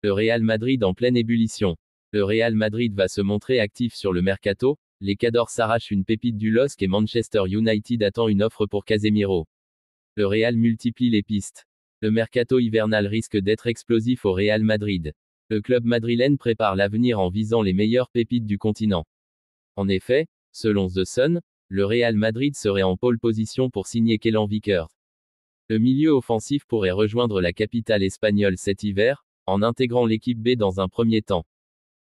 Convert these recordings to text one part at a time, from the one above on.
Le Real Madrid en pleine ébullition. Le Real Madrid va se montrer actif sur le mercato, les Cadors s'arrachent une pépite du LOSC et Manchester United attend une offre pour Casemiro. Le Real multiplie les pistes. Le mercato hivernal risque d'être explosif au Real Madrid. Le club madrilène prépare l'avenir en visant les meilleures pépites du continent. En effet, selon The Sun, le Real Madrid serait en pole position pour signer Kellan Vickers. Le milieu offensif pourrait rejoindre la capitale espagnole cet hiver, en intégrant l'équipe B dans un premier temps.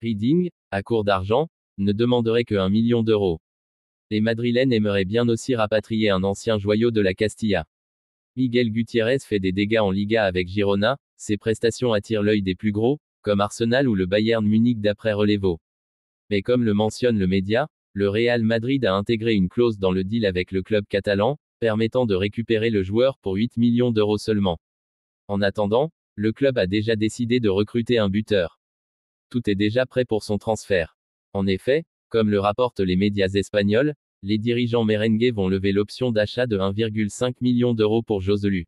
Reading, à court d'argent, ne demanderait que 1 million d'euros. Les Madrilènes aimeraient bien aussi rapatrier un ancien joyau de la Castilla. Miguel Gutiérrez fait des dégâts en Liga avec Girona, ses prestations attirent l'œil des plus gros, comme Arsenal ou le Bayern Munich d'après Relevo. Mais comme le mentionne le média, le Real Madrid a intégré une clause dans le deal avec le club catalan, permettant de récupérer le joueur pour 8 millions d'euros seulement. En attendant, le club a déjà décidé de recruter un buteur. Tout est déjà prêt pour son transfert. En effet, comme le rapportent les médias espagnols, les dirigeants merengues vont lever l'option d'achat de 1,5 million d'euros pour Joselu.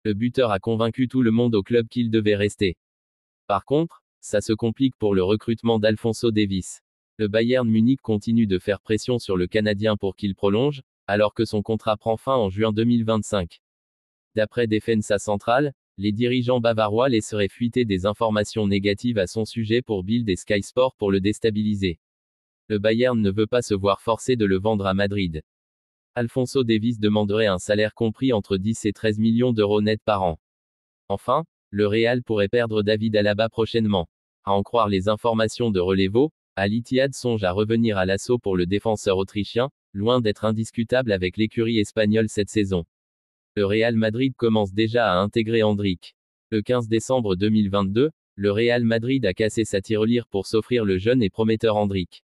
Le buteur a convaincu tout le monde au club qu'il devait rester. Par contre, ça se complique pour le recrutement d'Alphonso Davies. Le Bayern Munich continue de faire pression sur le Canadien pour qu'il prolonge, alors que son contrat prend fin en juin 2025. D'après Defensa Central, les dirigeants bavarois laisseraient fuiter des informations négatives à son sujet pour Bild et Sky Sport pour le déstabiliser. Le Bayern ne veut pas se voir forcé de le vendre à Madrid. Alphonso Davies demanderait un salaire compris entre 10 et 13 millions d'euros net par an. Enfin, le Real pourrait perdre David Alaba prochainement. À en croire les informations de Relevo, Al Ittihad songe à revenir à l'assaut pour le défenseur autrichien, loin d'être indiscutable avec l'écurie espagnole cette saison. Le Real Madrid commence déjà à intégrer Endrick. Le 15 décembre 2022, le Real Madrid a cassé sa tirelire pour s'offrir le jeune et prometteur Endrick.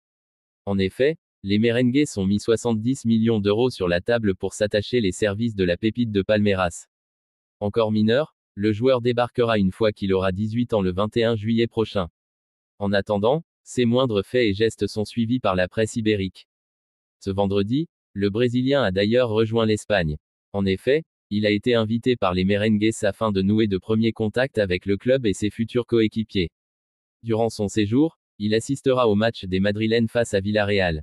En effet, les merengues ont mis 70 millions d'euros sur la table pour s'attacher les services de la pépite de Palmeiras. Encore mineur, le joueur débarquera une fois qu'il aura 18 ans le 21 juillet prochain. En attendant, ces moindres faits et gestes sont suivis par la presse ibérique. Ce vendredi, le Brésilien a d'ailleurs rejoint l'Espagne. En effet, il a été invité par les merengues afin de nouer de premiers contacts avec le club et ses futurs coéquipiers. Durant son séjour, il assistera au match des Madrilènes face à Villarreal.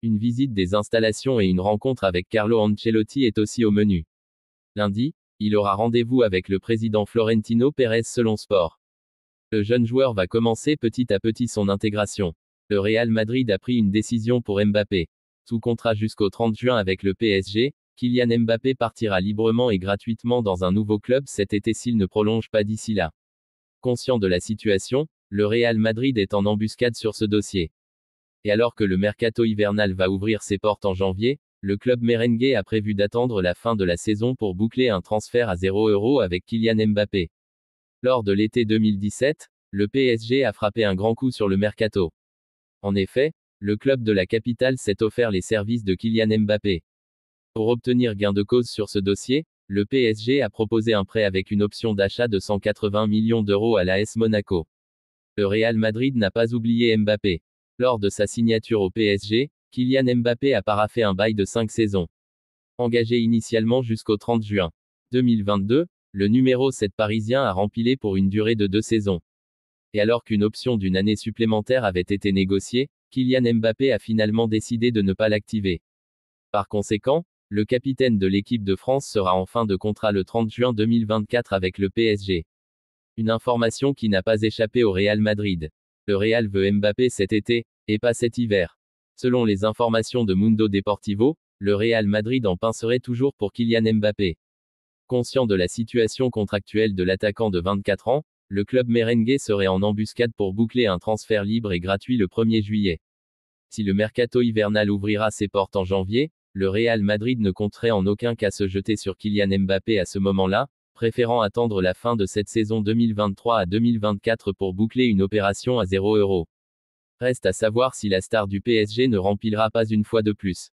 Une visite des installations et une rencontre avec Carlo Ancelotti est aussi au menu. Lundi, il aura rendez-vous avec le président Florentino Pérez selon Sport. Le jeune joueur va commencer petit à petit son intégration. Le Real Madrid a pris une décision pour Mbappé. Sous contrat jusqu'au 30 juin avec le PSG, Kylian Mbappé partira librement et gratuitement dans un nouveau club cet été s'il ne prolonge pas d'ici là. Conscient de la situation, le Real Madrid est en embuscade sur ce dossier. Et alors que le mercato hivernal va ouvrir ses portes en janvier, le club merengue a prévu d'attendre la fin de la saison pour boucler un transfert à 0 € avec Kylian Mbappé. Lors de l'été 2017, le PSG a frappé un grand coup sur le mercato. En effet, le club de la capitale s'est offert les services de Kylian Mbappé. Pour obtenir gain de cause sur ce dossier, le PSG a proposé un prêt avec une option d'achat de 180 millions d'euros à l'AS Monaco. Le Real Madrid n'a pas oublié Mbappé. Lors de sa signature au PSG, Kylian Mbappé a paraphé un bail de 5 saisons. Engagé initialement jusqu'au 30 juin 2022, le numéro 7 parisien a rempilé pour une durée de 2 saisons. Et alors qu'une option d'une année supplémentaire avait été négociée, Kylian Mbappé a finalement décidé de ne pas l'activer. Par conséquent, le capitaine de l'équipe de France sera en fin de contrat le 30 juin 2024 avec le PSG. Une information qui n'a pas échappé au Real Madrid. Le Real veut Mbappé cet été, et pas cet hiver. Selon les informations de Mundo Deportivo, le Real Madrid en pincerait toujours pour Kylian Mbappé. Conscient de la situation contractuelle de l'attaquant de 24 ans, le club merengue serait en embuscade pour boucler un transfert libre et gratuit le 1er juillet. Si le mercato hivernal ouvrira ses portes en janvier, le Real Madrid ne compterait en aucun cas se jeter sur Kylian Mbappé à ce moment-là, préférant attendre la fin de cette saison 2023 à 2024 pour boucler une opération à 0 €. Reste à savoir si la star du PSG ne remplira pas une fois de plus.